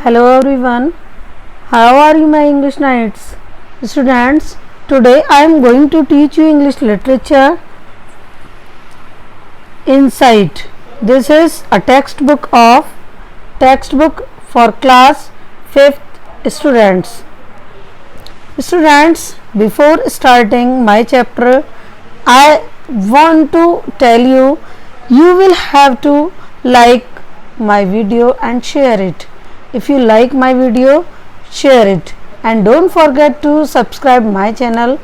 Hello everyone, how are you my English Knights? Students, today I am going to teach you English literature Insight. This is a textbook for class 5th students. Students, before starting my chapter, I want to tell you, you will have to like my video and share it. If you like my video, share it and don't forget to subscribe my channel.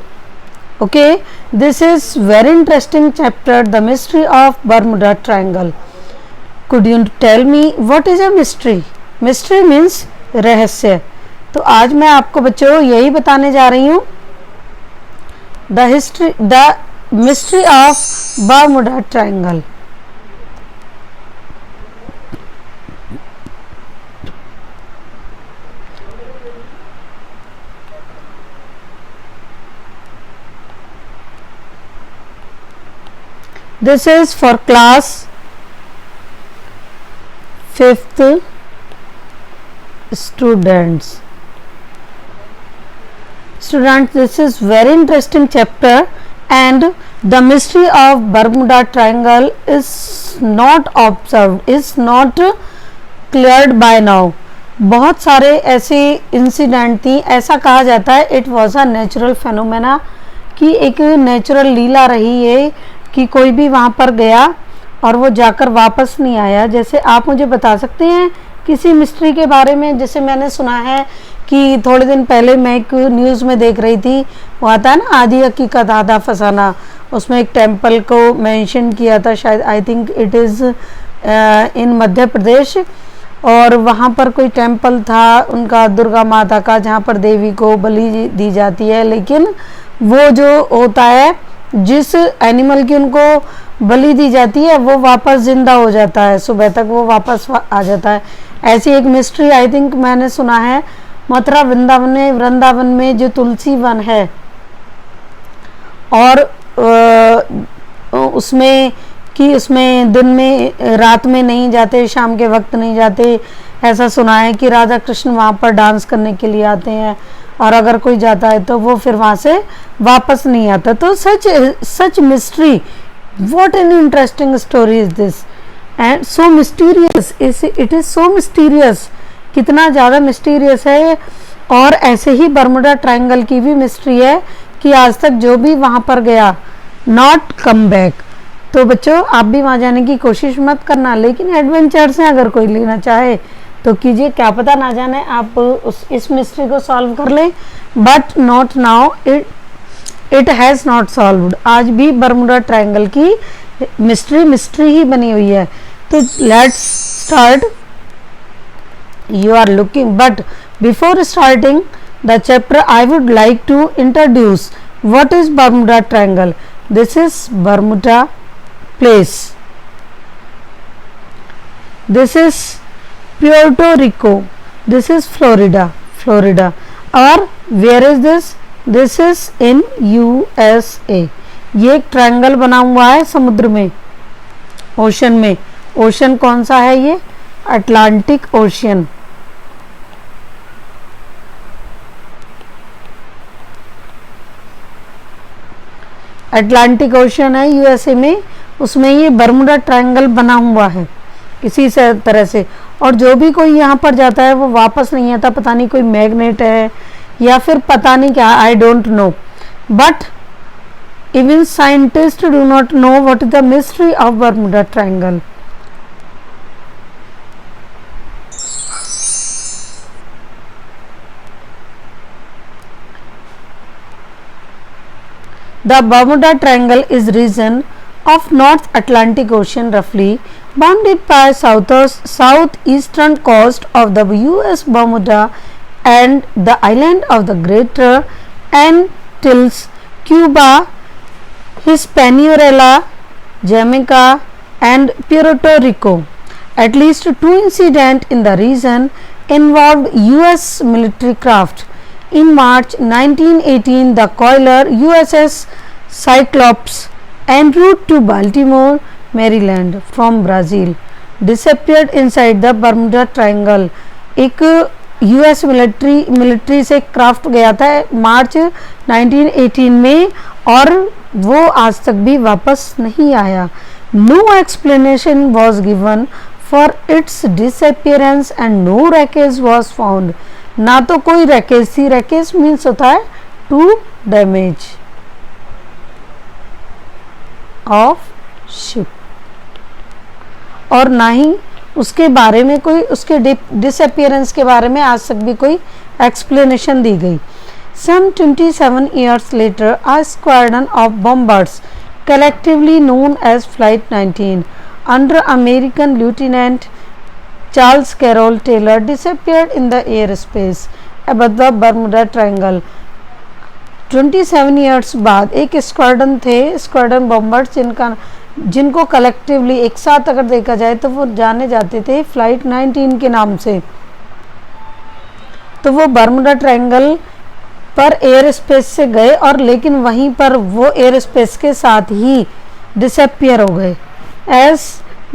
Okay, this is very interesting chapter, the mystery of Bermuda Triangle. Could you tell me what is a mystery? Mystery means रहस्य. तो आज मैं आपको बच्चों यही बताने जा रही हूँ, the mystery of Bermuda Triangle. This is for class 5th students. Students, this is very interesting chapter and the mystery of Bermuda Triangle is not observed, is not cleared by now. बहुत सारे ऐसे incident थी, ऐसा कहा जाता है it was a natural phenomena, कि एक नेचुरल लीला रही है कि कोई भी वहाँ पर गया और वो जाकर वापस नहीं आया. जैसे आप मुझे बता सकते हैं किसी मिस्ट्री के बारे में? जैसे मैंने सुना है कि थोड़े दिन पहले मैं एक न्यूज़ में देख रही थी, वो आता है ना आधी हकीकत आधा फसाना, उसमें एक टेम्पल को मेंशन किया था, शायद I think it is in Madhya Pradesh, और वहाँ पर कोई टेम्पल था उनका दुर्गा माता का, जहाँ पर देवी को बलि दी जाती है, लेकिन वो जो होता है जिस एनिमल की उनको बलि दी जाती है वो वापस ज़िंदा हो जाता है, सुबह तक वो वापस आ जाता है. ऐसी एक मिस्ट्री आई थिंक मैंने सुना है मथुरा वृंदावन में जो तुलसी वन है, और उसमें दिन में रात में नहीं जाते, शाम के वक्त नहीं जाते. ऐसा सुना है कि राधा कृष्ण वहाँ पर डांस करने के लिए आते हैं, और अगर कोई जाता है तो वो फिर वहाँ से वापस नहीं आता. तो such mystery, what an interesting story is this and so mysterious, it is so mysterious, कितना ज़्यादा मिस्टीरियस है. और ऐसे ही बर्मुडा ट्रायंगल की भी मिस्ट्री है कि आज तक जो भी वहाँ पर गया नॉट कम बैक. तो बच्चों आप भी वहाँ जाने की कोशिश मत करना, लेकिन एडवेंचर से अगर कोई लेना चाहे तो कीजिए, क्या पता ना जाने आप इस मिस्ट्री को सॉल्व कर लें. But not now, it has not solved. आज भी बर्मुडा ट्रायंगल की मिस्ट्री ही बनी हुई है. तो let's start. You are looking, but before starting the chapter I would like to introduce what is Bermuda Triangle. This is Bermuda place. This is Puerto Rico. This is Florida. Or where is this? This is in USA. ये एक triangle बना हुआ है समुद्र में, ocean में. Ocean कौन सा है? ये अटलांटिक ओशियन. अटलांटिक ओशियन है यूएसए में, उसमें ये बर्मुडा ट्रायंगल बना हुआ है इसी से तरह से. और जो भी कोई यहाँ पर जाता है वो वापस नहीं आता. पता नहीं कोई मैग्नेट है या फिर पता नहीं क्या, I don't know. But even scientist do not know what is the mystery of Bermuda triangle. The Bermuda Triangle is region of North Atlantic Ocean roughly bounded by southeastern coast of the US Bermuda and the island of the Greater Antilles, Cuba, Hispaniola, Jamaica and Puerto Rico. At least 2 incidents in the region involved US military craft. In March 1918, the collier USS Cyclops en route to Baltimore, Maryland from Brazil disappeared inside the Bermuda Triangle एक US military से craft गया था मार्च 1918 में और वो आज तक भी वापस नहीं आया। No explanation was given for its disappearance and no wreckage was found. ना तो कोई रैकेज थी, रैकेज मीन्स होता है टू डैमेज ऑफ शिप, और ना ही उसके बारे में कोई, उसके डिसअपियरेंस के बारे में आज तक भी कोई एक्सप्लेनेशन दी गई। Some 27 years later, a squadron of bombers, collectively known as Flight 19, under American Lieutenant Charles Carroll Taylor, disappeared in the airspace above the Bermuda Triangle. 27 years बाद एक स्क्वाड्रन थे, स्क्वाड्रन बॉम्बर्स, जिनको कलेक्टिवली एक साथ अगर देखा जाए तो वो जाने जाते थे फ्लाइट 19 के नाम से। तो वो बर्मुडा ट्रायंगल पर एयर स्पेस से गए और लेकिन वहीं पर वो एयर स्पेस के साथ ही डिसअपियर हो गए। As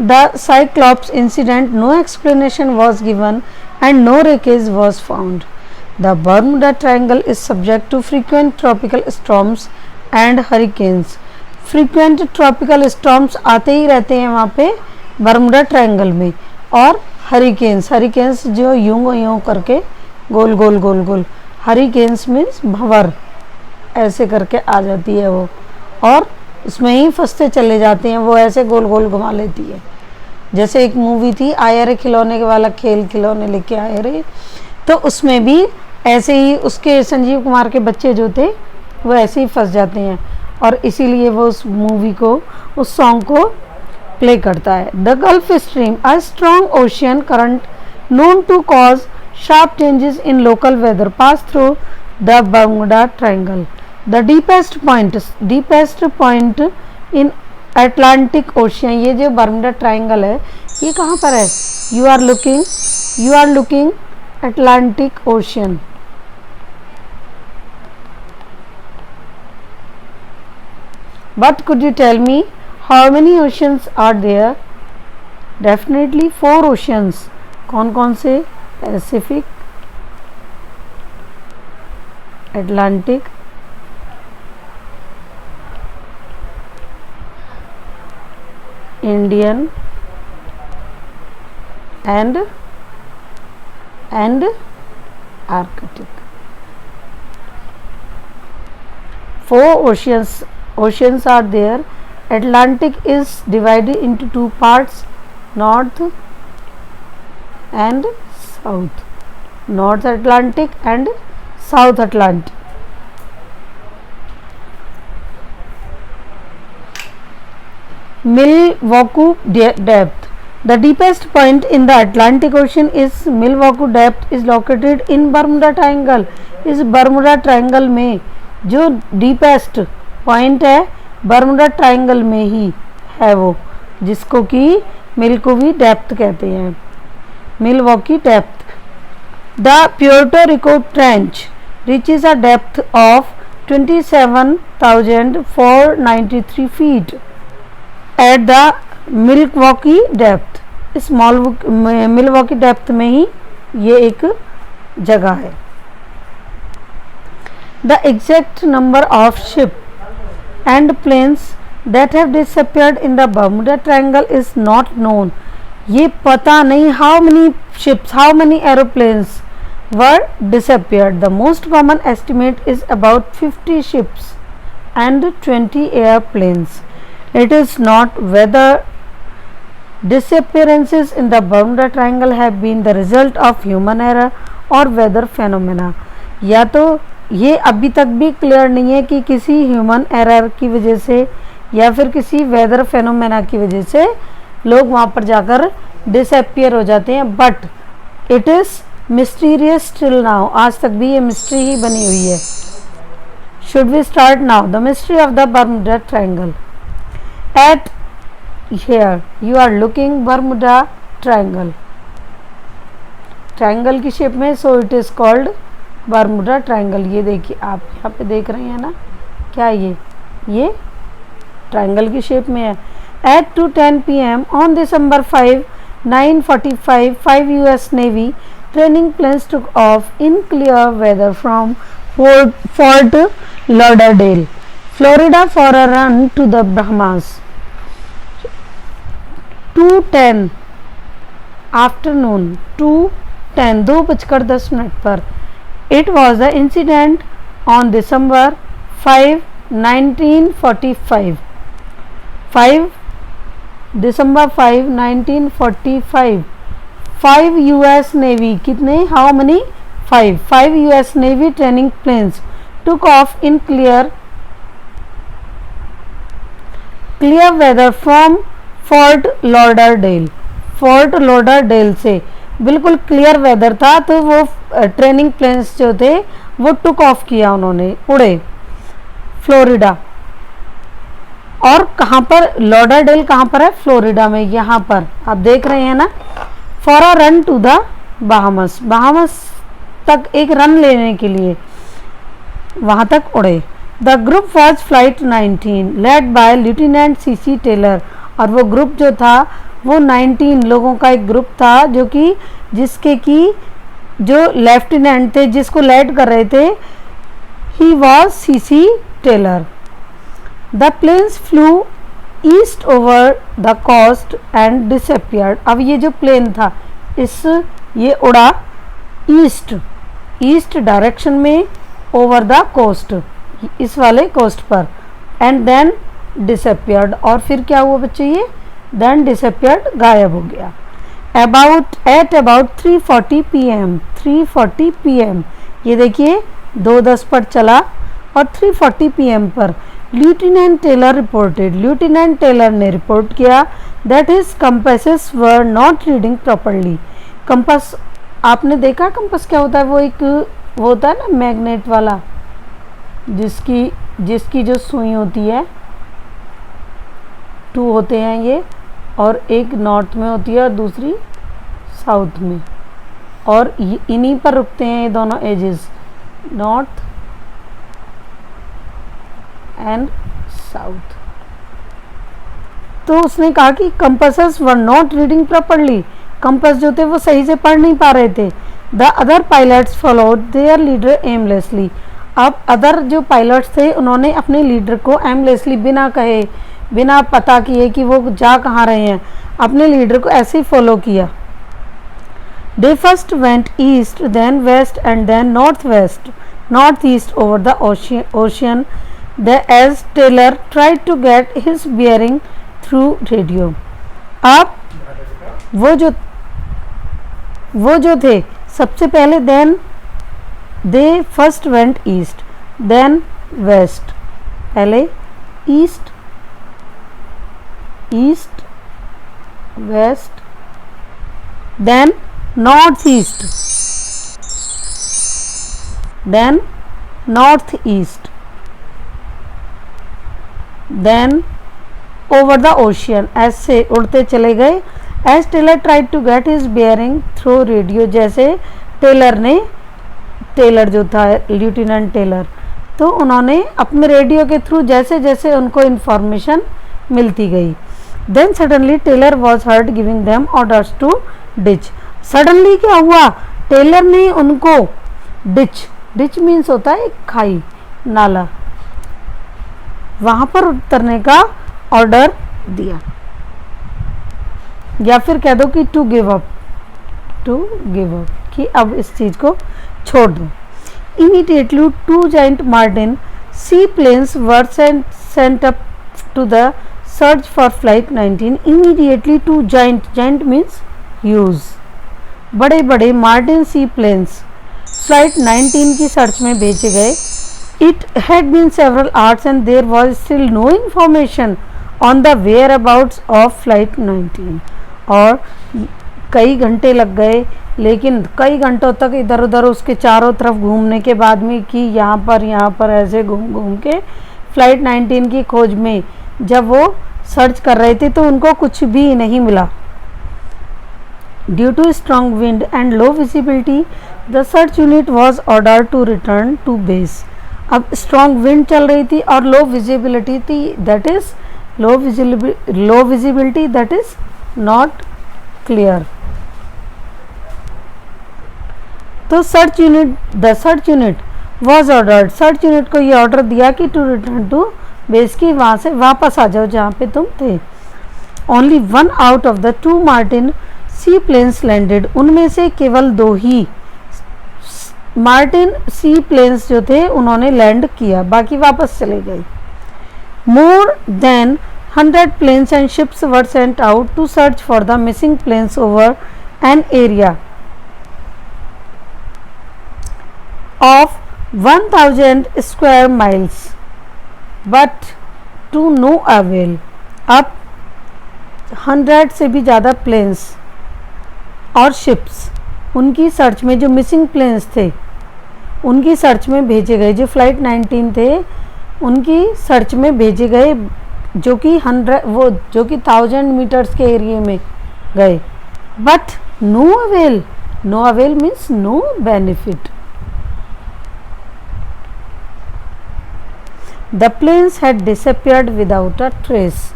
the Cyclops incident, no explanation was given and no wreckage was found. The Bermuda Triangle is subject to frequent tropical storms and hurricanes. Frequent tropical storms आते ही रहते हैं वहाँ पे बर्मुडा ट्रायंगल में, और हरिकेन्स जो यूं करके गोल गोल गोल गोल, हरिकेन्स मीन्स भंवर, ऐसे करके आ जाती है वो और उसमें ही फंसते चले जाते हैं, वो ऐसे गोल गोल घुमा लेती है। जैसे एक मूवी थी आया रे खिलौने वाला खेल, खिलौने लेके आए रे, तो उसमें भी ऐसे ही उसके संजीव कुमार के बच्चे जो थे वो ऐसे ही फंस जाते हैं, और इसीलिए वो उस मूवी को, उस सॉन्ग को प्ले करता है। The Gulf Stream, a strong ocean current known to cause sharp changes in local weather, pass through the Bermuda Triangle. The deepest point in Atlantic Ocean, ये जो बर्मुडा ट्रायंगल है ये कहाँ पर है? You are looking Atlantic Ocean. But could you tell me how many oceans are there? Definitely 4 oceans. कौन कौन से? Pacific, Atlantic, Indian and Arctic. 4 oceans are there. Atlantic is divided into 2 parts, North and South, North Atlantic and South Atlantic. Milwaukee depth, the deepest point in the Atlantic Ocean is Milwaukee depth, is located in Bermuda Triangle. इस Bermuda triangle में जो deepest point है Bermuda triangle में ही है वो, जिसको कि मिल्कोवी depth कहते हैं, Milwaukee depth. The Puerto Rico trench reaches a depth of 27,493 feet at the Milwaukee depth. इस मिल्वॉकी डेप्थ में ही ये एक जगह है। The exact number of ship and planes that have disappeared in the Bermuda Triangle is not known. ये पता नहीं how many ships, how many aeroplanes were disappeared. The most common estimate is about 50 ships and 20 airplanes. It is not whether disappearances in the Bermuda Triangle have been the result of human error or weather phenomena. या तो ये अभी तक भी clear नहीं है कि किसी ह्यूमन एरर की वजह से या फिर किसी वेदर फेनोमेना की वजह से लोग वहाँ पर जाकर डिसअपियर हो जाते हैं, but it is mysterious till now. आज तक भी ये मिस्ट्री ही बनी हुई है। Should we start now the mystery of the Bermuda Triangle. At here you are looking Bermuda Triangle, triangle की शेप में, so it is called Bermuda Triangle. ये देखिए आप यहाँ पे देख रहे हैं ना, क्या ये ट्रायंगल की शेप में है। At 2:10 p.m. on December 5, 945, 5 US Navy Training planes took off in clear weather from Fort Lauderdale, Florida for a run to the Bahamas. 2:10 afternoon, 2:10 2:10 पर. It was the incident on December 5, 1945. 5 December 5, 1945. 5 US Navy कितने? How many? 5. 5 US Navy training planes took off in clear weather from fort Lauderdale. Fort Lauderdale से बिल्कुल clear weather था तो वो training planes जो थे वो टुक ऑफ किया, उन्होंने उड़े फ्लोरिडा. और कहाँ पर? लॉडरडेल कहाँ पर है? फ्लोरिडा में. यहाँ पर आप देख रहे हैं ना. For a run to the Bahamas. Bahamas तक एक रन लेने के लिए वहाँ तक उड़े. The group was flight 19 led by lieutenant CC Taylor. और वो ग्रुप जो था वो 19 लोगों का एक ग्रुप था जो कि जिसके की जो लेफ्टिनेंट थे जिसको लेड कर रहे थे he was CC Taylor. The planes flew east over the coast and disappeared. अब ये जो प्लेन था ये उड़ा ईस्ट डायरेक्शन में ओवर द कोस्ट, इस वाले कोस्ट पर. And then disappeared. और फिर क्या हुआ बच्चे? ये देन डिसअपियर्ड, गायब हो गया. About 3:40 PM. 3:40 PM. ये देखिए 2:10 पर चला और 3:40 PM पर lieutenant Taylor reported. Lieutenant Taylor ने रिपोर्ट किया that his compasses were not reading properly. Compass आपने देखा कंपास क्या होता है? वो एक वो होता है ना मैग्नेट वाला, जिसकी जो सुई होती है, 2 होते हैं ये, और एक नॉर्थ में होती है और दूसरी साउथ में, और इन्हीं पर रुकते हैं ये दोनों एजेस, नॉर्थ एंड साउथ. तो उसने कहा कि compasses were not reading properly. Compass जो थे वो सही से पढ़ नहीं पा रहे थे. The other pilots followed there leader aimlessly. अब अदर जो पायलट्स थे उन्होंने अपने लीडर को एमलेसली, बिना कहे, बिना पता किए कि वो जा कहाँ रहे हैं, अपने लीडर को ऐसे ही फॉलो किया. They first went east, then west and then north east over the ocean as Taylor tried to get his bearing through radio. अब वो जो थे सबसे पहले then they first went east, then west, पहले east west, then north east, then north east, then over the ocean. ऐसे उड़ते चले गए. As Taylor tried to get his bearing through radio. जैसे टेलर जो था लेफ्टिनेंट टेलर, तो उन्होंने अपने रेडियो के थ्रू जैसे जैसे उनको इंफॉर्मेशन मिलती गई. Then suddenly Taylor was heard giving them orders to ditch. Suddenly क्या हुआ? टेलर ने उनको डिच मीन्स होता है खाई, नाला, वहां पर उतरने का ऑर्डर दिया, या फिर कह दो कि टू गिव अप, कि अब इस चीज को छोड़ दो. Immediately 2 giant Martin seaplanes were sent up to the search for flight 19. Immediately 2 giant means huge, बड़े बड़े मार्टिन सी प्लेन्स फ्लाइट 19 की सर्च में भेजे गए. It had been several hours and there was still no information on the whereabouts of flight 19. और कई घंटे लग गए, लेकिन कई घंटों तक इधर उधर उसके चारों तरफ घूमने के बाद में कि यहाँ पर ऐसे घूम के फ्लाइट 19 की खोज में जब वो सर्च कर रहे थे तो उनको कुछ भी नहीं मिला. Due to strong wind and low visibility the search unit was order to return to base. अब स्ट्रॉन्ग विंड चल रही थी और लो विजिबिलिटी थी, that is low visibility, that is not clear. तो the search unit was ordered, search unit को ये order दिया कि टू रिटर्न टू बेस, की वहाँ से वापस आ जाओ जहाँ पे तुम थे। Only 1 out of the 2 Martin seaplanes landed, उनमें से केवल 2 ही मार्टिन सी प्लेन्स जो थे उन्होंने लैंड किया, बाकी वापस चले गए। More than 100 planes and ships were sent out to search for the missing planes over an area of 1000 square miles, but to no avail. अब 100 से भी ज़्यादा प्लेन्स और शिप्स उनकी सर्च में, जो मिसिंग प्लेन्स थे उनकी सर्च में भेजे गए, जो फ्लाइट 19 थे उनकी सर्च में भेजे गए, जो कि 1000 मीटर्स के एरिया में गए, but no avail, no avail means no benefit. The planes had disappeared without a trace,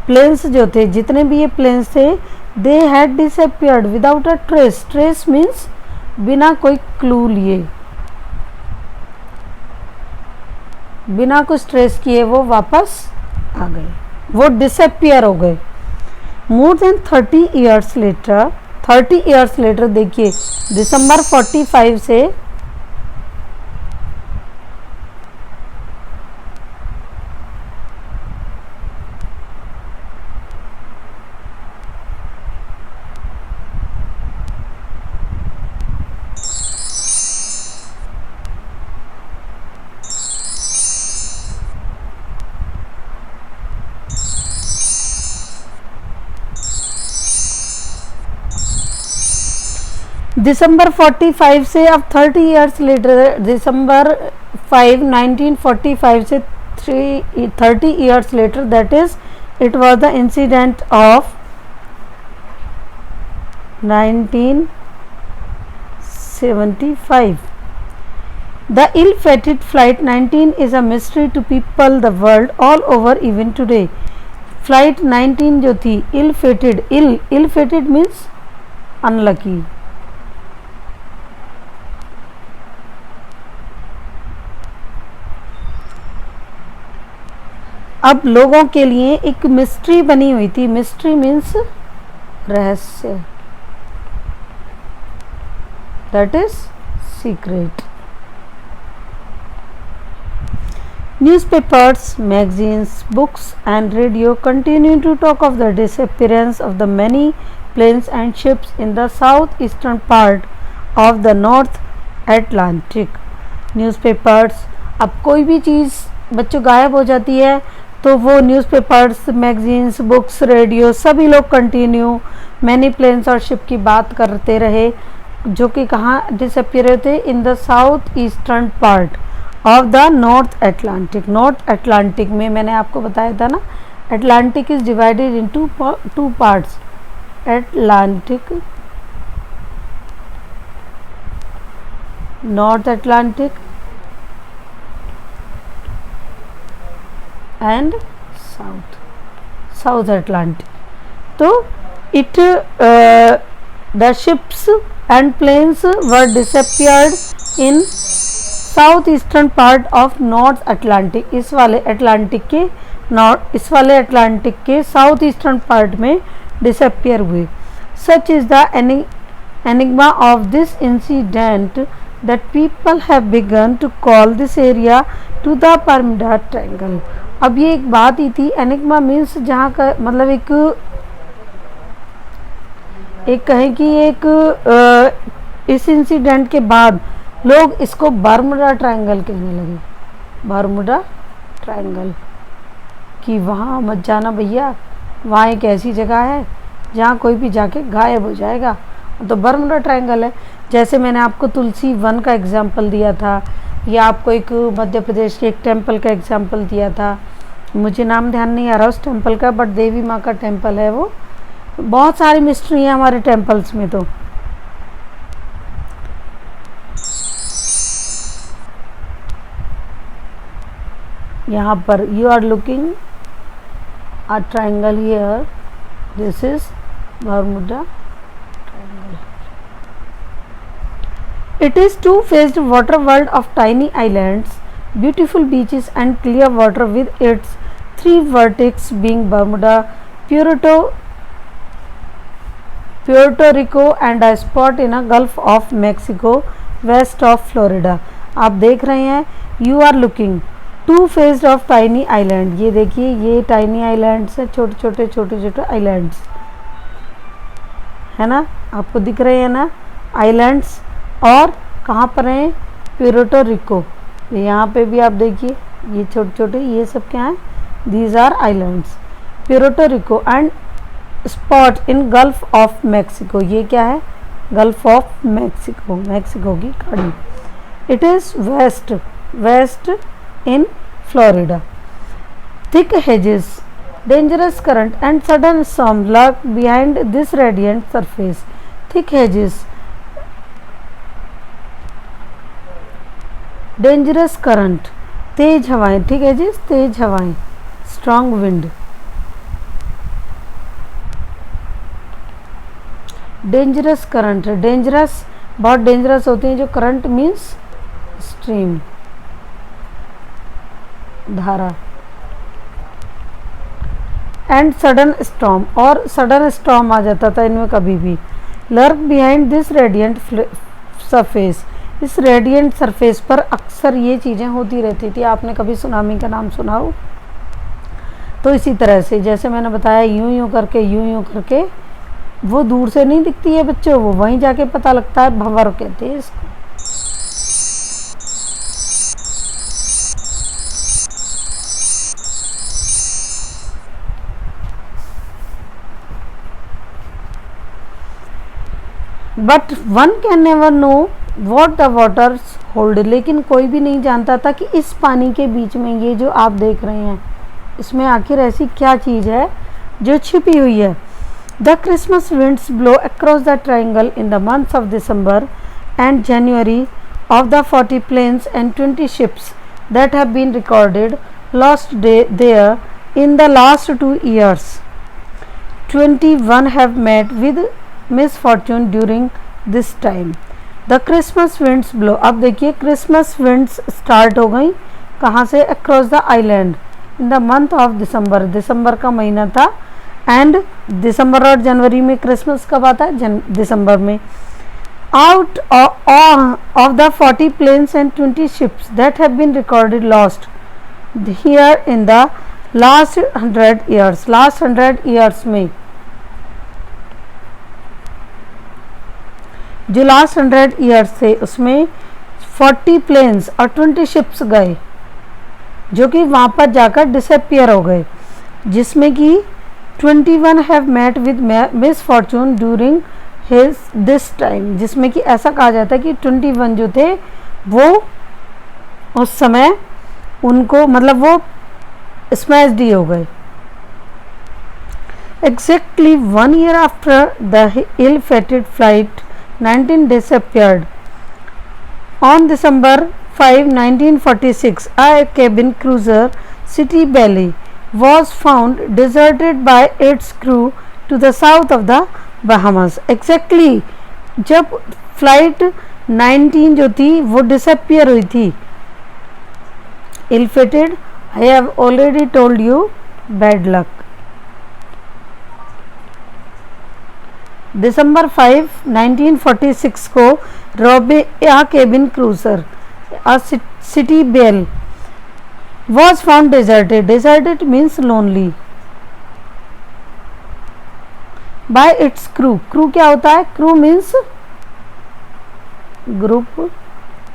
planes जो थे, जितने भी ये प्लेन्स थे, they had disappeared without a trace, trace means बिना कोई क्लू लिए, बिना कुछ ट्रेस किए वो वापस आ गए, वो डिसअपियर हो गए। More than 30 years later, 30 years later देखिए, दिसंबर 45 से दिसंबर 45 से अब 30 ईयर्स लेटर, दिसंबर 5 1945 से 30 years later, that is it was the incident of 1975. The ill-fated Flight 19 is a mystery to people the world all over even today. Flight 19 जो थी ill-fated, ill-fated means unlucky. अब लोगों के लिए एक मिस्ट्री बनी हुई थी, मिस्ट्री मीन्स रहस्य, that is secret. Newspapers, magazines, books and radio continue to talk of the disappearance of the many planes and ships in the southeastern part of the North Atlantic. Newspapers, अब कोई भी चीज़ बच्चों गायब हो जाती है तो वो न्यूज़पेपर्स, मैगजीन्स, बुक्स, रेडियो सभी लोग कंटिन्यू मैनी प्लेन्स और शिप की बात करते रहे, जो कि कहाँ डिसअपियर थे, in the south eastern part of the North Atlantic. North Atlantic में मैंने आपको बताया था ना, Atlantic is divided into 2 parts, Atlantic, North Atlantic and South Atlantic. तो it the ships and planes were disappeared in south eastern part of North Atlantic, इस वाले Atlantic के साउथ ईस्टर्न पार्ट में डिसअपियर हुए। Such is the enigma of this incident that people have began to call this area to the Bermuda Triangle. अब ये एक बात ही थी, एनिग्मा मीन्स जहाँ का मतलब एक कहें कि एक इस इंसिडेंट के बाद लोग इसको बर्मुडा ट्रायंगल कहने लगे, बर्मुडा ट्रायंगल, कि वहाँ मत जाना भैया, वहाँ एक ऐसी जगह है जहाँ कोई भी जाके गायब हो जाएगा, तो बर्मुडा ट्रायंगल है। जैसे मैंने आपको तुलसी वन का एग्जाम्पल दिया था, या आपको एक मध्य प्रदेश के एक टेम्पल का एग्जाम्पल दिया था, मुझे नाम ध्यान नहीं आ रहा उस टेम्पल का, बट देवी माँ का टेम्पल है वो। बहुत सारी मिस्ट्री है हमारे टेम्पल्स में। तो यहाँ पर you are looking a triangle here, this is Bermuda Triangle. It is two-faced water world of tiny islands, beautiful beaches and clear water with its three vertices being Bermuda, Puerto Rico and a spot in a Gulf of Mexico west of Florida. आप देख रहे हैं, you are looking two faced of tiny island. ये देखिए, ये tiny islands है, छोटे छोटे आइलैंड्स है ना, आपको दिख रहे हैं ना आइलैंड्स. और कहाँ पर हैं? Puerto Rico. यहाँ पे भी आप देखिए, ये छोटे छोटे, ये सब क्या हैं? These are islands. Puerto Rico and spot in Gulf of Mexico. ये क्या है? गल्फ ऑफ मैक्सिको, मैक्सिको की खाड़ी. It is west in Florida. Thick hedges, dangerous current and sudden storm lurk behind this radiant surface. Thick hedges, dangerous current, तेज हवाएं. ठीक है जी, तेज हवाएं, strong wind. Dangerous current, dangerous बहुत डेंजरस होते हैं जो करंट मीन्स स्ट्रीम, धारा. एंड सडन स्टॉर्म, और सडन स्टॉर्म आ जाता था इनमें कभी भी. Lurk behind this radiant surface, इस रेडियंट सरफेस पर अक्सर ये चीज़ें होती रहती थी. आपने कभी सुनामी का नाम सुना हो? तो इसी तरह से जैसे मैंने बताया, यूं यूं करके वो दूर से नहीं दिखती है बच्चों, वो वहीं जाके पता लगता है. भंवर कहते हैं इसको. But one can never know what the waters hold. लेकिन कोई भी नहीं जानता था कि इस पानी के बीच में, ये जो आप देख रहे हैं, इसमें आखिर ऐसी क्या चीज़ है जो छिपी हुई है. The Christmas winds blow across the triangle in the months of December and January of the 40 planes and 20 ships that have been recorded lost there in the last 2 years. 21 have met with misfortune during this time. The Christmas winds blow. अब देखिए, Christmas winds start हो गई कहाँ से? Across the island in the month of December. दिसंबर का महीना था. एंड दिसंबर और जनवरी में क्रिसमस कब आता है? दिसंबर में. Out of the 40 planes and 20 ships that have been recorded lost here in the last 100 years. Last 100 years में जो लास्ट 100 ईयर्स थे उसमें 40 प्लेन्स और 20 शिप्स गए, जो कि वहाँ पर जाकर डिसअपियर हो गए, जिसमें कि 21 have met with misfortune during this time. जिसमें कि ऐसा कहा जाता है कि 21 जो थे वो उस समय उनको, मतलब वो स्मैश्ड ही हो गए. Exactly 1 year after the ill-fated flight 19 disappeared. On December 5, 1946, a cabin cruiser City Belly was found deserted by its crew to the south of the Bahamas. Exactly जब फ्लाइट 19 जो थी वो डिसअपियर हुई थी. ill-fated, I have already told you, bad luck. दिसंबर 5, 1946 को रोबिया cabin cruiser City Belle was found deserted. Deserted means lonely. By its crew. Crew क्या होता है? Crew means group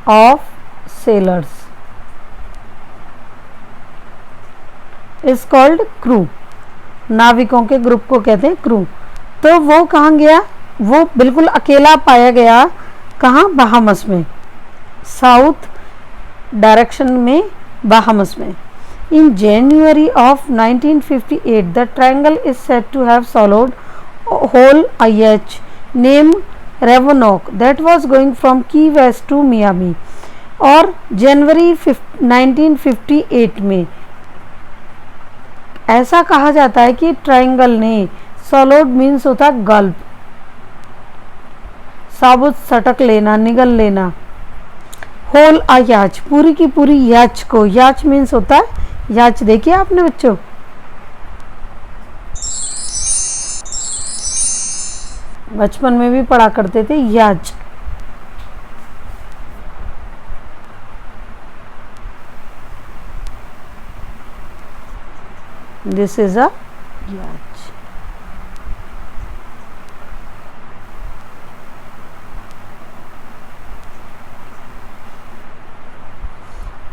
of sailors is called crew. नाविकों के group को कहते हैं क्रू. तो वो कहाँ गया? वो बिल्कुल अकेला पाया गया. कहाँ? बहामस में, साउथ डायरेक्शन में, बहामस में. In January of 1958 the triangle is said to have swallowed whole IH name Revonoc that was going from Key West to Miami. और जनवरी 1958 में ऐसा कहा जाता है कि ट्रायंगल ने, सॉलोड मीन्स होता है गल्फ, साबुत सटक लेना, निगल लेना। होल अ याच, पूरी की पूरी याच को, याच मीन्स होता है याच, देखिए आपने बच्चों, बचपन में भी पढ़ा करते थे याच। This is a yacht.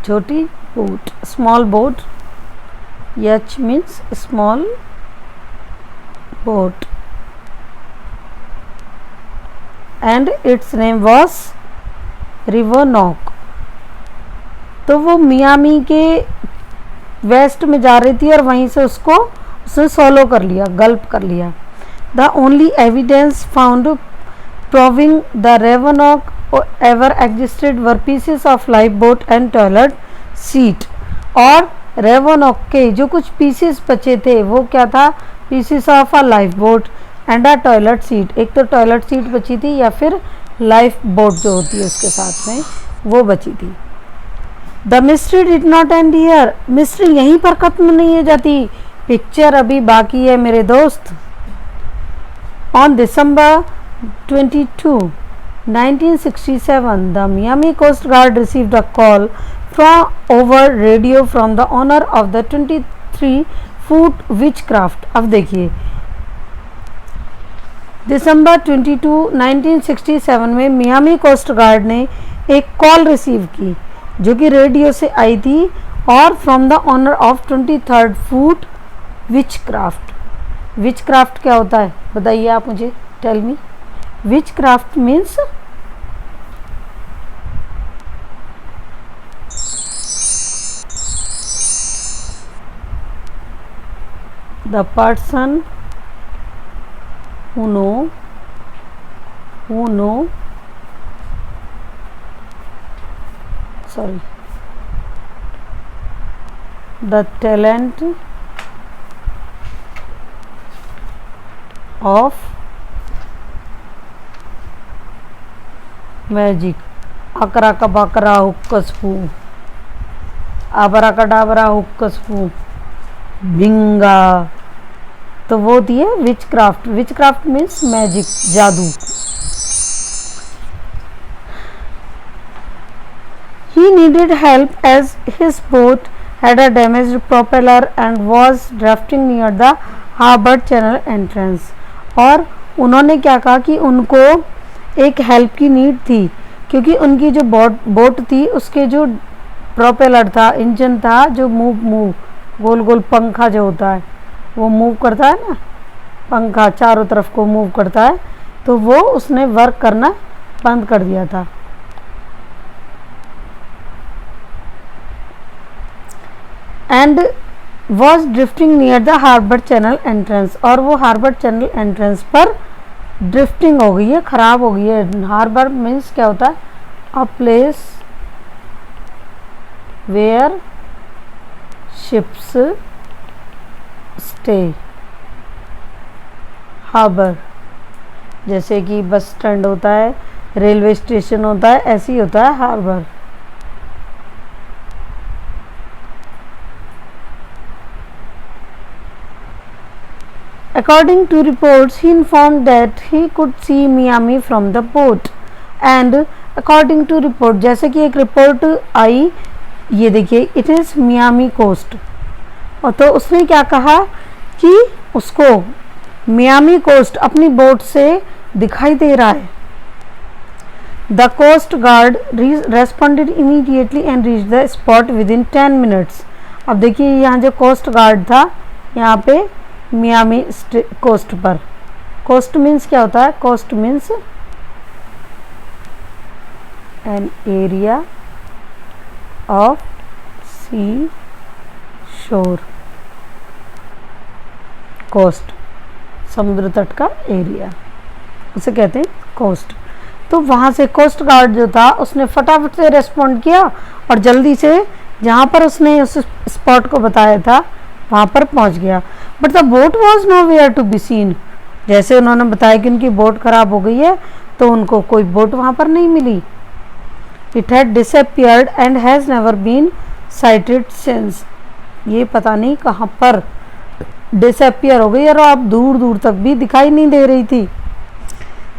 छोटी boat, small boat, yacht means small boat, and its name was Revonoc. तो वो मियामी के वेस्ट में जा रही थी और वहीं से उसने सोलो कर लिया, गल्प कर लिया। The only evidence found proving the Revonoc ever existed were pieces of lifeboat and toilet seat. और रिवरनॉक के जो कुछ पीसेस बचे थे वो क्या था, pieces of a life boat and a toilet seat. एक तो टॉयलेट सीट बची थी या फिर लाइफ बोट जो होती है उसके साथ में वो बची थी। The mystery did not and here, mystery यहीं पर खत्म नहीं हो जाती, पिक्चर अभी बाकी है मेरे दोस्त। On December 22, 1967, the Miami Coast Guard received a call from over radio from the owner of the 23-foot Witchcraft। अब देखिए, दिसंबर 22, 1967 में मियामी कोस्ट गार्ड ने एक कॉल रिसीव की जो कि रेडियो से आई थी, और from the owner of 23rd foot witchcraft. Witchcraft क्या होता है बताइए आप मुझे, tell me. Witchcraft means the person who know the talent of magic। अकरा का बकरा हुक्कस फू, आबरा का डाबरा हुक्कस फू, भिंगा। तो वो होती है विचक्राफ्ट। विचक्राफ्ट मीन्स मैजिक, जादू। He needed help as his boat had a damaged propeller and was drifting near the harbor channel entrance। और उन्होंने क्या कहा कि उनको एक हेल्प की नीड थी क्योंकि उनकी जो बोट थी उसके जो प्रोपेलर था, इंजन था, जो मूव गोल गोल पंखा जो होता है वो मूव करता है ना, पंखा चारों तरफ को मूव करता है, तो वो उसने वर्क करना बंद कर दिया था। And was drifting near the harbour channel entrance. और वो हार्बर चैनल एंट्रेंस पर ड्रिफ्टिंग हो गई है, खराब हो गई है। हार्बर मीन्स क्या होता है, a place where ships stay. Harbour जैसे कि बस स्टैंड होता है, रेलवे स्टेशन होता है, ऐसे ही होता है harbour. According to reports, he informed that he could see Miami from the boat and according to report, जैसे कि एक रिपोर्ट आई, ये देखिए, इट इज़ मियामी कोस्ट। और तो उसने क्या कहा कि उसको मियामी कोस्ट अपनी बोट से दिखाई दे रहा है। The coast guard responded immediately and reach the spot within 10 minutes. अब देखिए यहाँ जो कोस्ट गार्ड था यहाँ पे मियामी कोस्ट पर, कोस्ट मीन्स क्या होता है, coast means an area of seashore. Coast समुद्र तट का एरिया, उसे कहते हैं कोस्ट। तो वहाँ से कोस्ट गार्ड जो था उसने फटाफट से रेस्पॉन्ड किया और जल्दी से जहाँ पर उसने उस स्पॉट को बताया था वहाँ पर पहुँच गया। But the boat was nowhere to be seen. जैसे उन्होंने बताया कि उनकी बोट खराब हो गई है, तो उनको कोई बोट वहाँ पर नहीं मिली। It had disappeared and has never been sighted since. ये पता नहीं कहाँ पर डिसअपियर हो गई और अब दूर दूर तक भी दिखाई नहीं दे रही थी।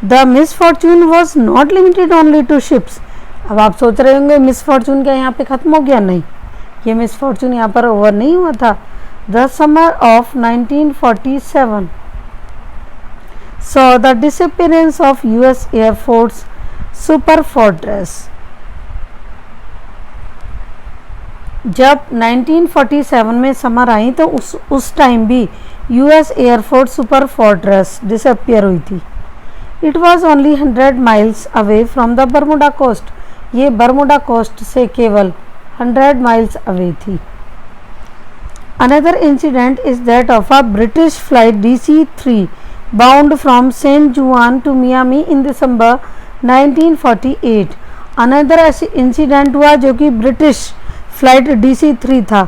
The misfortune was not limited only to ships. अब आप सोच रहे होंगे मिसफॉर्चून क्या यहाँ पे ख़त्म हो गया? नहीं, ये मिसफॉर्चून यहाँ पर ओवर नहीं हुआ था। The summer of 1947 saw the disappearance of US Air Force Super Fortress। जब 1947 में समर आई तो उस टाइम भी US air force Superfortress disappear हुई थी। It was only 100 miles away from the Bermuda coast. ये बर्मुडा कोस्ट से केवल 100 माइल्स अवे थी। Another incident is that of a British flight DC-3 bound from San Juan to Miami in December 1948। Another ऐसी incident हुआ जो कि British flight DC-3 था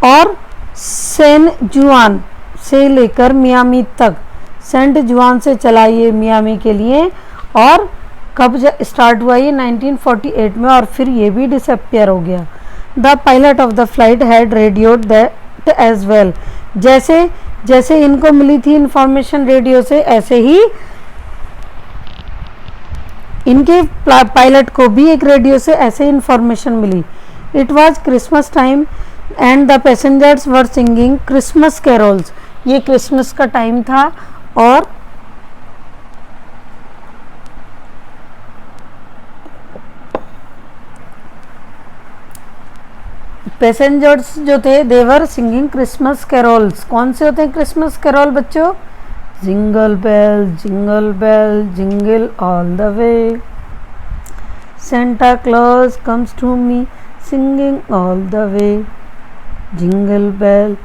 और सेंट जुआन से लेकर मियामी तक, सेंट जुआन से चला ये मियामी के लिए, और कब स्टार्ट हुआ ये 1948 में, और फिर ये भी डिसअपियर हो गया। The pilot of the flight had radioed that as well. जैसे जैसे इनको मिली थी इंफॉर्मेशन रेडियो से, ऐसे ही इनके पायलट को भी एक रेडियो से ऐसे इंफॉर्मेशन मिली। It was Christmas time and the passengers were singing Christmas carols. ये क्रिसमस का टाइम था और पैसेंजर्स जो थे देवर सिंगिंग क्रिसमस कैरोल्स। कौन से होते हैं क्रिसमस कैरोल बच्चों? Jingle bell jingle all the way, Santa Claus comes to me singing all the way, jingle bell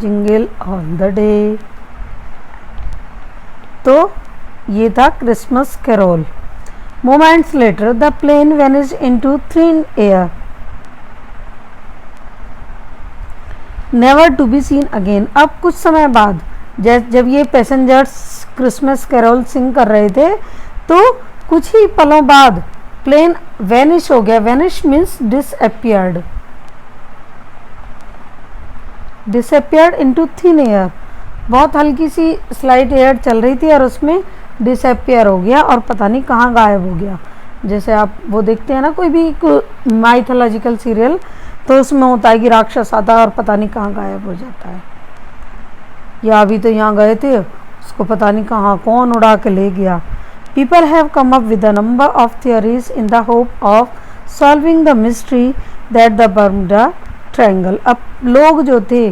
jingle all the day. तो ये था Christmas carol. Moments later the plane vanished into thin air, never to be seen again. अब कुछ समय बाद जब ये passengers Christmas carol सिंग कर रहे थे, तो कुछ ही पलों बाद प्लेन वेनिश हो गया। Vanish means disappeared, disappeared into thin air. बहुत हल्की सी स्लाइट एयर चल रही थी और उसमें डिसअपियर हो गया और पता नहीं कहाँ गायब हो गया। जैसे आप वो देखते हैं ना कोई भी माइथोलॉजिकल सीरियल, तो उसमें होता है कि राक्षस आता है और पता नहीं कहाँ गायब हो जाता है। या अभी तो यहाँ गए थे, उसको पता नहीं कहाँ कौन उड़ा के ले गया। People have come up with a number of theories in the hope of solving the mystery that the Bermuda Triangle. अब लोग जो थे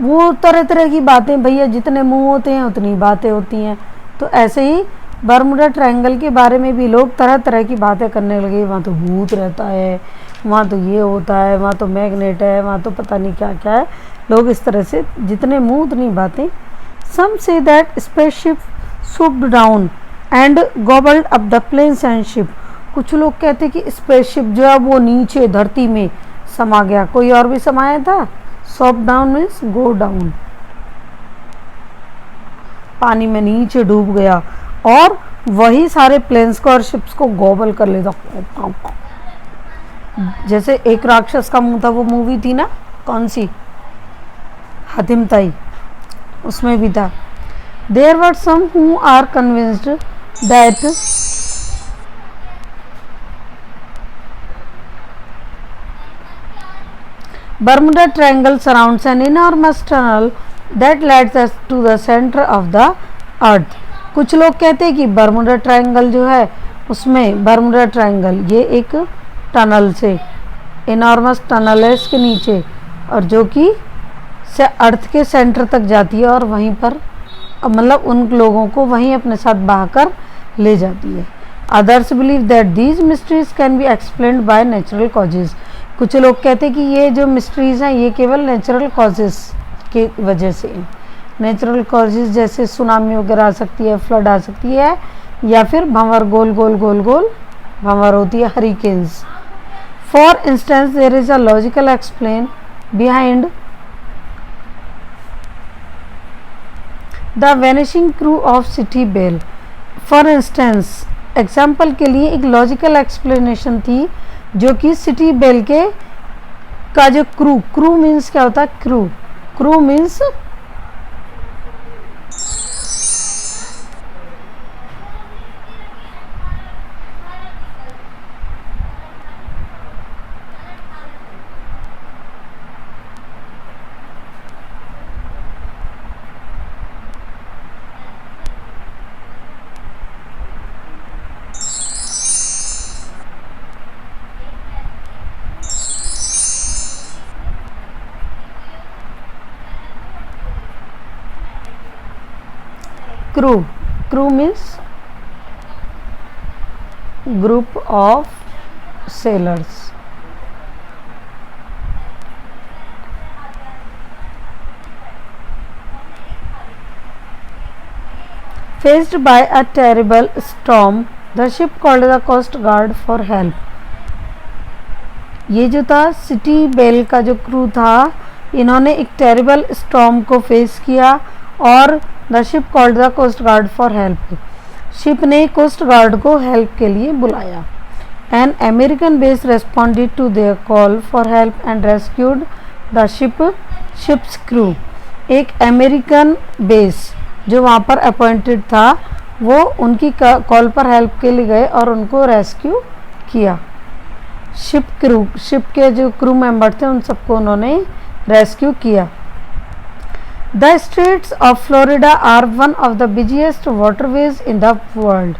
वो तरह तरह की बातें, भैया जितने मुंह होते हैं उतनी बातें होती हैं, तो ऐसे ही बर्मुडा ट्रायंगल के बारे में भी लोग तरह तरह की बातें करने लगे। वहाँ तो भूत रहता है, वहाँ तो ये होता है, वहाँ तो मैग्नेट है, वहाँ तो पता नहीं क्या क्या है। लोग इस तरह से जितने मुंह उतनी बातें। Some say that spaceship swooped down and gobbled up the planes and ship. कुछ लोग कहते कि स्पेसशिप जो है वो नीचे धरती में समा गया। कोई और भी समाया था। Swap down means go down, पानी में नीचे डूब गया और वही सारे प्लेन्स को और शिप्स को गॉबल कर लेता। जैसे एक राक्षस का मुंह था, वो मूवी थी ना कौन सी, हातिम ताई, उसमें भी था। There were some who are convinced that Bermuda Triangle surrounds an enormous tunnel that leads us to the center of the earth। कुछ लोग कहते हैं कि बर्मुडा ट्रायंगल जो है उसमें बर्मुडा ट्रायंगल ये एक टनल से, इनॉर्मस टनल है इसके नीचे, और जो कि अर्थ के सेंटर तक जाती है और वहीं पर मतलब उन लोगों को वहीं अपने साथ बहाकर ले जाती है। Others believe that these mysteries can be explained by natural causes. कुछ लोग कहते हैं कि ये जो मिस्ट्रीज हैं ये केवल नेचुरल कॉजेज की वजह से, नेचुरल कॉजेज जैसे सुनामी वगैरह आ सकती है, फ्लड आ सकती है, या फिर भंवर गोल गोल गोल गोल भंवर होती है, hurricanes. For instance there is a logical explain behind the vanishing crew of city bell. For instance, example के लिए एक लॉजिकल एक्सप्लेनेशन थी जो कि सिटी बेल के का जो क्रू मीन्स क्या होता है? Crew means crew means group of sailors. Faced by a terrible storm, the ship called the coast guard for help. ये जो था सिटी बेल का जो क्रू था, इन्होंने एक टेरिबल स्टॉर्म को फेस किया और the ship called the coast guard for help. Ship ने कोस्ट गार्ड को हेल्प के लिए बुलाया। An American base responded to their call for help and rescued the ship's crew. एक अमेरिकन बेस जो वहाँ पर अपॉइंटेड था, वो उनकी कॉल पर हेल्प के लिए गए और उनको रेस्क्यू किया। शिप के जो क्रू मेंबर थे उन सबको उन्होंने रेस्क्यू किया। The Straits of Florida are one of the busiest waterways in the world.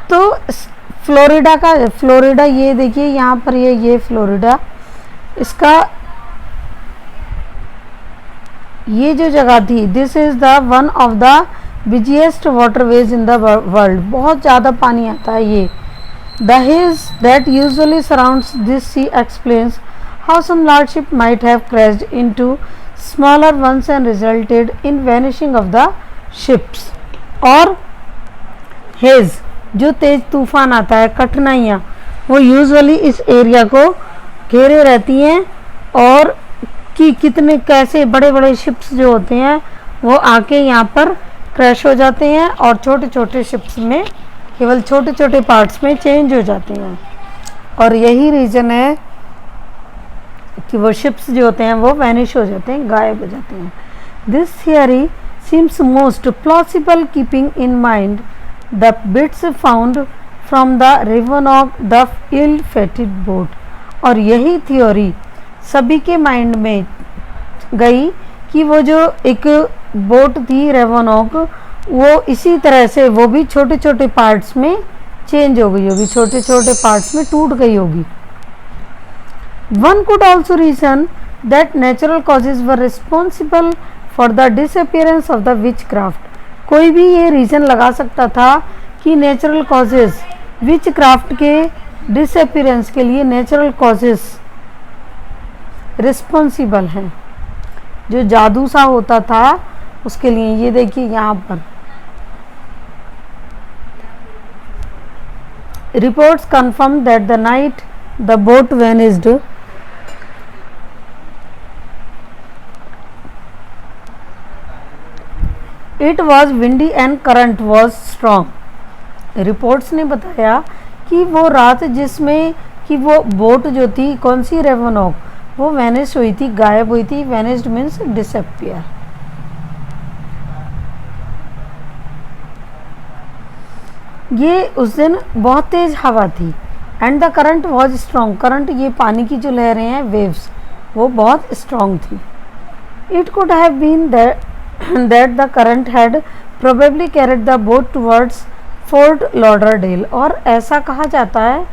तो फ्लोरिडा ये देखिए यहाँ पर ये फ्लोरिडा, इसका ये जो जगह थी, this is the one of the busiest waterways in the world. बहुत ज़्यादा पानी आता है ये। The hills that usually surrounds this sea explains how some large ship might have crashed into smaller ones and resulted in vanishing of the ships. और हेज जो तेज तूफान आता है, कठिनाइयाँ वो यूजुअली इस एरिया को घेरे रहती हैं और कि कितने कैसे बड़े बड़े शिप्स जो होते हैं वो आके यहाँ पर क्रैश हो जाते हैं और छोटे छोटे शिप्स में केवल छोटे छोटे पार्ट्स में चेंज हो जाते हैं। और यही रीज़न है कि वो शिप्स जो होते हैं वो वैनिश हो जाते हैं, गायब हो जाते हैं। This theory seems most plausible keeping in mind the bits found from the Rivernock the ill-fated boat। और यही थ्योरी सभी के माइंड में गई कि वो जो एक बोट थी रेवनॉक, वो इसी तरह से वो भी छोटे छोटे पार्ट्स में चेंज हो गई होगी, छोटे छोटे पार्ट्स में टूट गई होगी। One could also reason that natural causes were responsible for the disappearance of the witchcraft। कोई भी ये रीज़न लगा सकता था कि नेचुरल कॉजेज़ विच क्राफ्ट के डिसअपीरेंस के लिए नेचुरल कॉजेज़ रिस्पॉन्सिबल हैं। जो जादू सा होता था उसके लिए ये देखिए यहाँ पर reports confirm that the night the boat vanished it was windy and current was strong. Reports ने बताया कि वो रात जिसमें कि वो बोट जो थी, कौन सी रेवनॉक, वो वैनिश हुई थी, गायब हुई थी। Vanished means disappear. ये उस दिन बहुत तेज हवा थी। And the current was strong. Current ये पानी की जो लहरें हैं, वेव्स, वो बहुत स्ट्रॉन्ग थी। It could have been that the current had probably carried the boat towards Fort Lauderdale। और ऐसा कहा जाता है,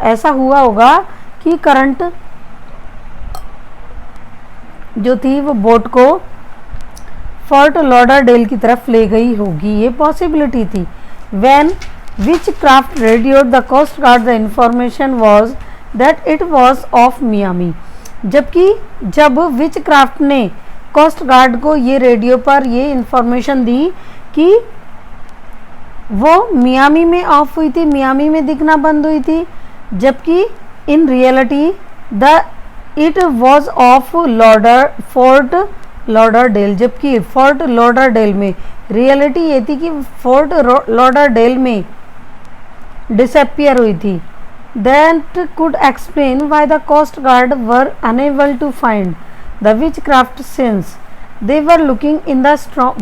ऐसा हुआ होगा कि करंट जो थी वो बोट को फोर्ट लॉडरडेल की तरफ ले गई होगी, ये पॉसिबिलिटी थी। When witchcraft radioed the coast guard, the information was that it was off Miami। जबकि जब विच क्राफ्ट ने कोस्ट गार्ड को ये रेडियो पर ये इंफॉर्मेशन दी कि वो मियामी में ऑफ हुई थी, मियामी में दिखना बंद हुई थी, जबकि in reality it was of fort Lauderdale, जबकि फोर्ट लॉडरडेल में रियलिटी ये थी कि फोर्ट लॉडरडेल में डिसअपियर हुई थी. That could explain why the coast guard were unable to find the witchcraft since they were looking in the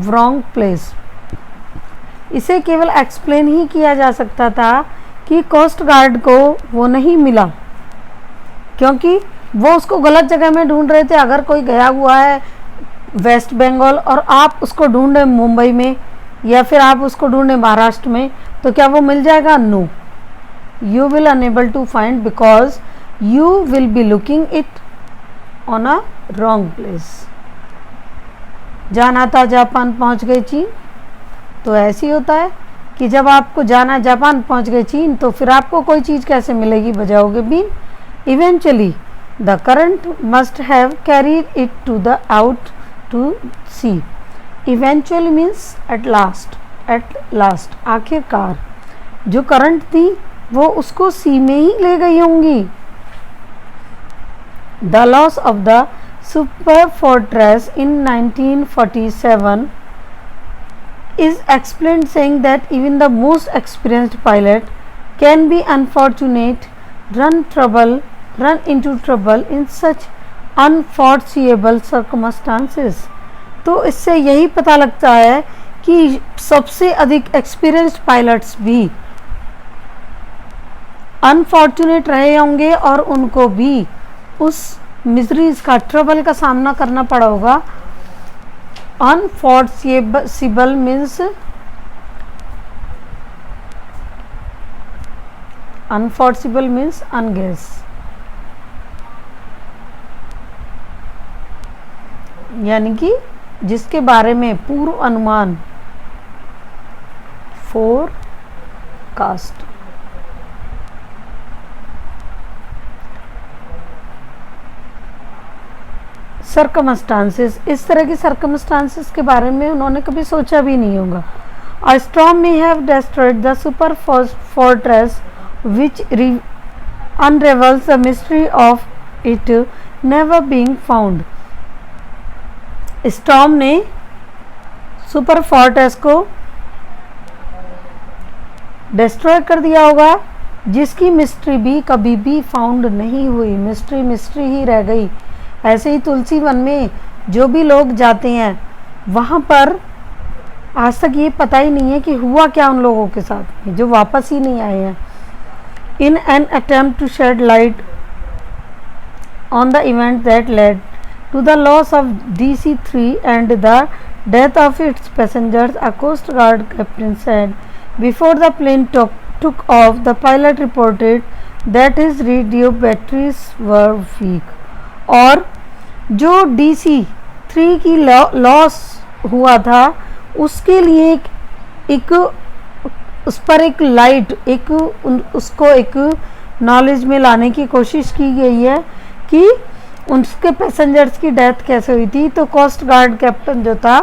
wrong place. इसे केवल एक्सप्लेन ही किया जा सकता था कि कोस्ट गार्ड को वो नहीं मिला क्योंकि वो उसको गलत जगह में ढूंढ रहे थे. अगर कोई गया हुआ है वेस्ट बंगाल और आप उसको ढूंढे मुंबई में या फिर आप उसको ढूंढे महाराष्ट्र में, तो क्या वो मिल जाएगा? No, you will unable to find because you will be looking it on a wrong place. जाना था जापान पहुंच गए चीन, तो ऐसे ही होता है कि जब आपको जाना जापान पहुंच गए चीन तो फिर आपको कोई चीज़ कैसे मिलेगी, बजाओगे been. Eventually the current must have carried it to the out to sea. Eventually means at last आखिरकार जो करंट थी वो उसको सी में ही ले गई होंगी. The loss of the super fortress in 1947 is explained saying that even the most experienced pilot can be unfortunate run into trouble in such unforeseeable circumstances. तो इससे यही पता लगता है कि सबसे अधिक एक्सपीरियंस्ड पायलट्स भी अनफॉर्चुनेट रहे होंगे और उनको भी उस मिजरीज का, ट्रबल का सामना करना पड़ा होगा. अनफॉर्सिबल मीन्स अनगेस, यानी कि जिसके बारे में पूर्व अनुमान, फोरकास्ट. सर्कमस्टांसेस, इस तरह की सर्कमस्टांसेस के बारे में उन्होंने कभी सोचा भी नहीं होगा. A storm may have destroyed the super fortress which unravels the mystery of it never being found. Storm ने सुपर फोर्ट्रेस को डिस्ट्रॉय कर दिया होगा जिसकी मिस्ट्री भी कभी भी फाउंड नहीं हुई. मिस्ट्री ही रह गई. ऐसे ही तुलसी वन में जो भी लोग जाते हैं वहाँ पर आज तक ये पता ही नहीं है कि हुआ क्या उन लोगों के साथ जो वापस ही नहीं आए हैं. In an attempt to shed light on the event that led to the loss of DC-3 and the death of its passengers, a Coast Guard captain said. Before the plane took off, the pilot reported that his radio batteries were weak. और जो DC-3 की loss हुआ था उसके लिए एक उस पर एक लाइट उसको एक नॉलेज में लाने की कोशिश की गई है कि उनके पैसेंजर्स की डेथ कैसे हुई थी. तो कोस्ट गार्ड कैप्टन जो था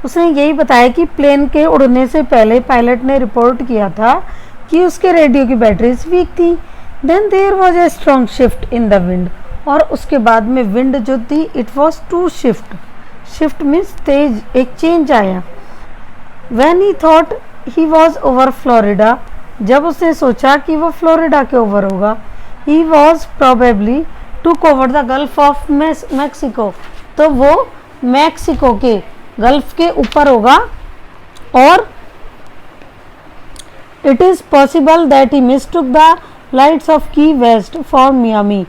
उसने यही बताया कि प्लेन के उड़ने से पहले पायलट ने रिपोर्ट किया था कि उसके रेडियो की बैटरीज वीक थी. Then there was a strong shift in the wind, और उसके बाद में विंड जो थी it was to shift means तेज, एक चेंज आया. When he thought he was over Florida, जब उसने सोचा कि वो फ्लोरिडा के ओवर होगा, he was probably took over the Gulf of Mexico, तो वो मैक्सिको के गल्फ के ऊपर होगा. और it is possible that he mistook the lights of Key West for Miami,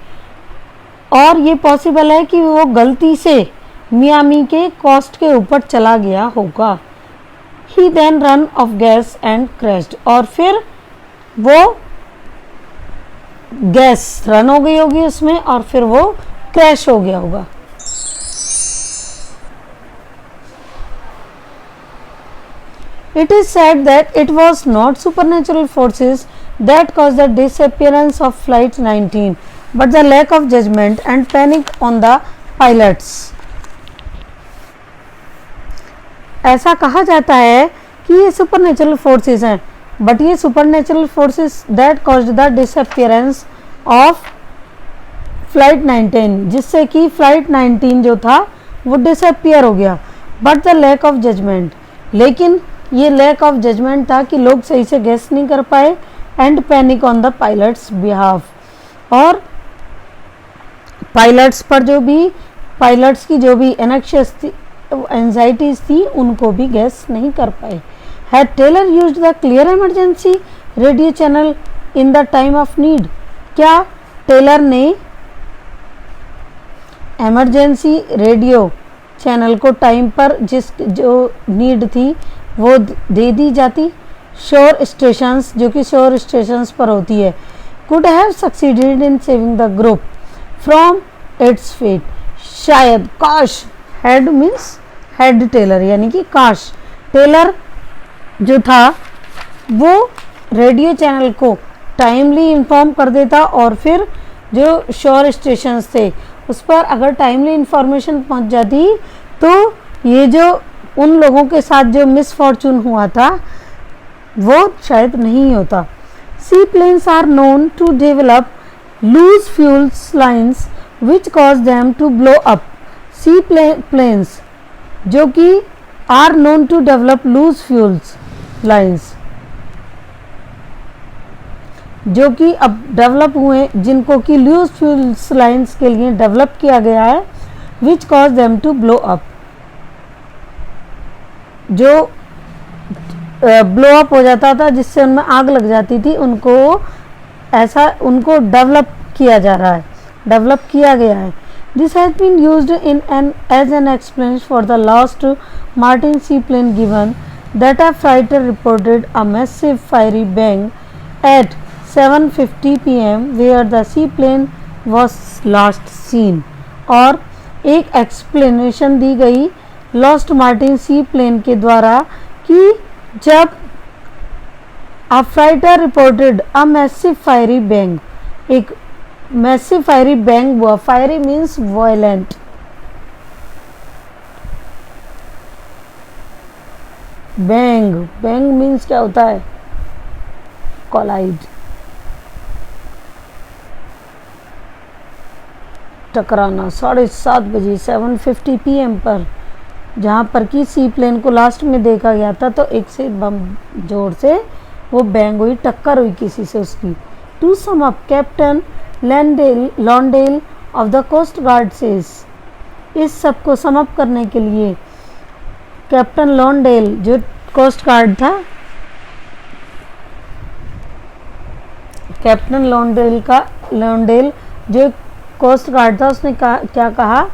और ये पॉसिबल है कि वो गलती से मियामी के कोस्ट के ऊपर चला गया होगा. He then ran of gas and crashed, और फिर वो गैस रन हो गई होगी उसमें और फिर वो क्रैश हो गया होगा. It is said that it was not supernatural forces that caused the disappearance of flight 19. but the lack of judgment and panic on the pilots. ऐसा कहा जाता है कि ये सुपरनेचुरल फोर्सेस हैं, बट ये supernatural forces that caused the disappearance of flight 19, जिससे कि फ्लाइट 19 जो था वो डिसअपियर हो गया. But the lack of judgement, लेकिन ये लैक ऑफ जजमेंट था कि लोग सही से गेस नहीं कर पाए. And panic on the pilots behalf, और पायलट्स पर जो भी पायलट्स की जो भी एनक्शियस थी एंजाइटीज थी उनको भी गेस नहीं कर पाए. Had Taylor used the clear emergency radio channel in the time of need, क्या टेलर ने इमरजेंसी रेडियो चैनल को टाइम पर जो नीड थी वो दे दी जाती. शोर स्टेशंस, जो कि शोर स्टेशंस पर होती है, could have succeeded in saving the group from its fate, शायद. काश, हेड मीन्स हेड टेलर, यानी कि काश टेलर जो था वो रेडियो चैनल को टाइमली इन्फॉर्म कर देता और फिर जो शोर स्टेशंस थे उस पर अगर टाइमली इंफॉर्मेशन पहुंच जाती तो ये जो उन लोगों के साथ जो मिसफॉर्चून हुआ था वो शायद नहीं होता. Seaplanes are known to develop loose fuels lines which cause them to blow up. Seaplanes जो कि are known to develop loose fuels lines, जो कि अब डेवलप हुए, जिनको कि लूज फ्यूल्स लाइन्स के लिए डेवलप किया गया है. Which cause them to blow up, जो ब्लो अप हो जाता था जिससे उनमें आग लग जाती थी, उनको डेवलप किया जा रहा है, डेवलप किया गया है. This has been used in as an explanation for the lost Martin seaplane given that a fighter reported a massive fiery bang at 7:50 PM where the seaplane was last seen. और एक explanation दी गई lost Martin सी plane के द्वारा कि जब अ fighter reported a massive fiery bang, एक massive fiery bang हुआ. Fiery means violent, bang, bang means क्या होता है? कोलाइड, टकराना. 7:30 बजे 7:50 PM पर, जहाँ पर कि सी प्लेन को लास्ट में देखा गया था, तो एक से बम जोर से वो बैंग हुई, टक्कर हुई किसी से उसकी. To sum up, captain Londell of the coast guard says, इस सब को सम अप करने के लिए कैप्टन लॉन्डेल जो कोस्ट गार्ड था, कैप्टन लॉन्डेल जो कोस्ट गार्ड था, उसने क्या कहा?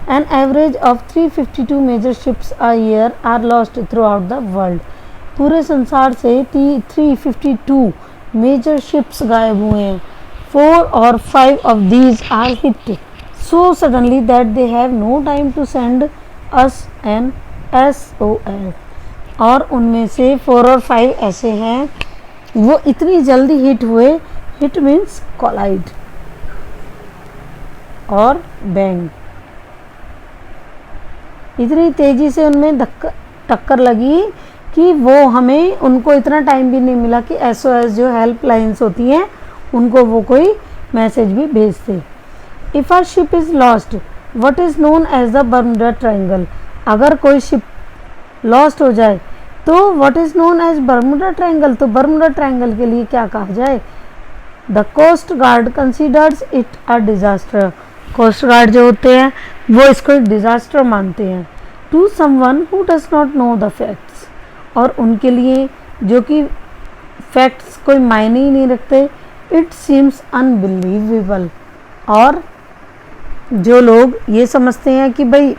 An average of 352 major ships a year are lost throughout the world. पूरे संसार से 352 मेजर शिप्स गायब हुए हैं. 4 or 5 of these are hit so suddenly that they have no time to send us an SOS. और उनमें से 4 और 5 ऐसे हैं वो इतनी जल्दी हिट हुए. हिट मीन्स कोलाइड और बैंग, इतनी तेजी से उनमें टक्कर लगी कि वो हमें उनको इतना टाइम भी नहीं मिला कि SOS जो हेल्प लाइन्स होती हैं उनको वो कोई मैसेज भी भेजते. If a ship is lost what is known as the Bermuda triangle. अगर कोई शिप लॉस्ट हो जाए तो what is known as Bermuda triangle, तो बर्मुडा ट्रायंगल के लिए क्या कहा जाए? The coast guard considers it a disaster. Coast guard जो होते हैं वो इसको एक डिज़ास्टर मानते हैं. To someone who does not know the facts, और उनके लिए जो कि फैक्ट्स कोई मायने ही नहीं रखते, इट सीम्स अनबिलीवेबल. और जो लोग ये समझते हैं कि भाई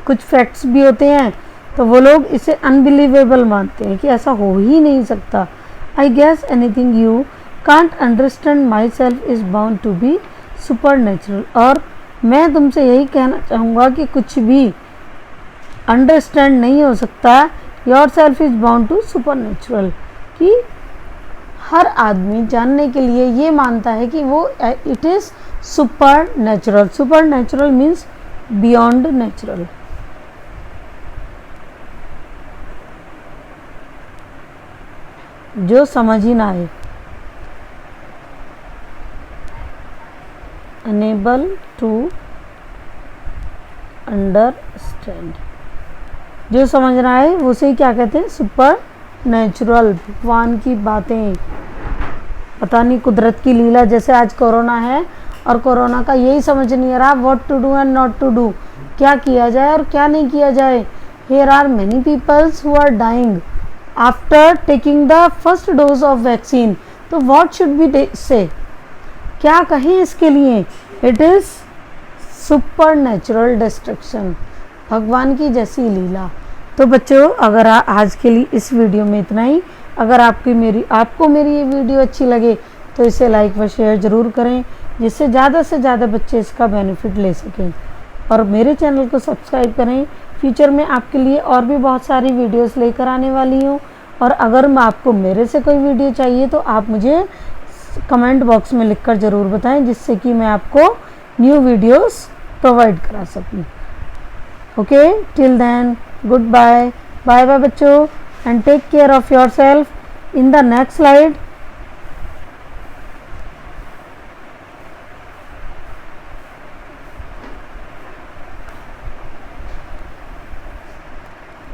कुछ फैक्ट्स भी होते हैं तो वो लोग इसे अनबिलीवेबल मानते हैं कि ऐसा हो ही नहीं सकता. I guess anything you can't understand myself is bound to be supernatural. और मैं तुमसे यही कहना चाहूँगा कि कुछ भी अंडरस्टैंड नहीं हो सकता, yourself is bound to supernatural, कि हर आदमी जानने के लिए ये मानता है कि वो it is supernatural. Supernatural means beyond natural. जो समझ ही ना आए. Unable to understand. जो समझ ना आए उसे क्या कहते हैं? Super natural. भगवान की बातें, पता नहीं कुदरत की लीला. जैसे आज कोरोना है और कोरोना का यही समझ नहीं आ रहा what to do and not to do. क्या किया जाए और क्या नहीं किया जाए. Here are many peoples who are dying after taking the first dose of vaccine. तो व्हाट शुड बी से, क्या कहें इसके लिए? It is supernatural destruction. भगवान की जैसी लीला. तो बच्चों, अगर आज के लिए इस वीडियो में इतना ही. अगर आपको मेरी ये वीडियो अच्छी लगे तो इसे लाइक व शेयर ज़रूर करें, जिससे ज़्यादा से ज़्यादा बच्चे इसका बेनिफिट ले सकें. और मेरे चैनल को सब्सक्राइब करें. फ्यूचर में आपके लिए और भी बहुत सारी वीडियोस लेकर आने वाली हूँ. और अगर मैं आपको मेरे से कोई वीडियो चाहिए तो आप मुझे कमेंट बॉक्स में लिखकर ज़रूर बताएं, जिससे कि मैं आपको न्यू वीडियोस प्रोवाइड करा सकूं. Okay, till then goodbye. Bye bye बच्चों, and take care of yourself. In the next slide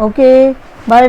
okay, bye bye.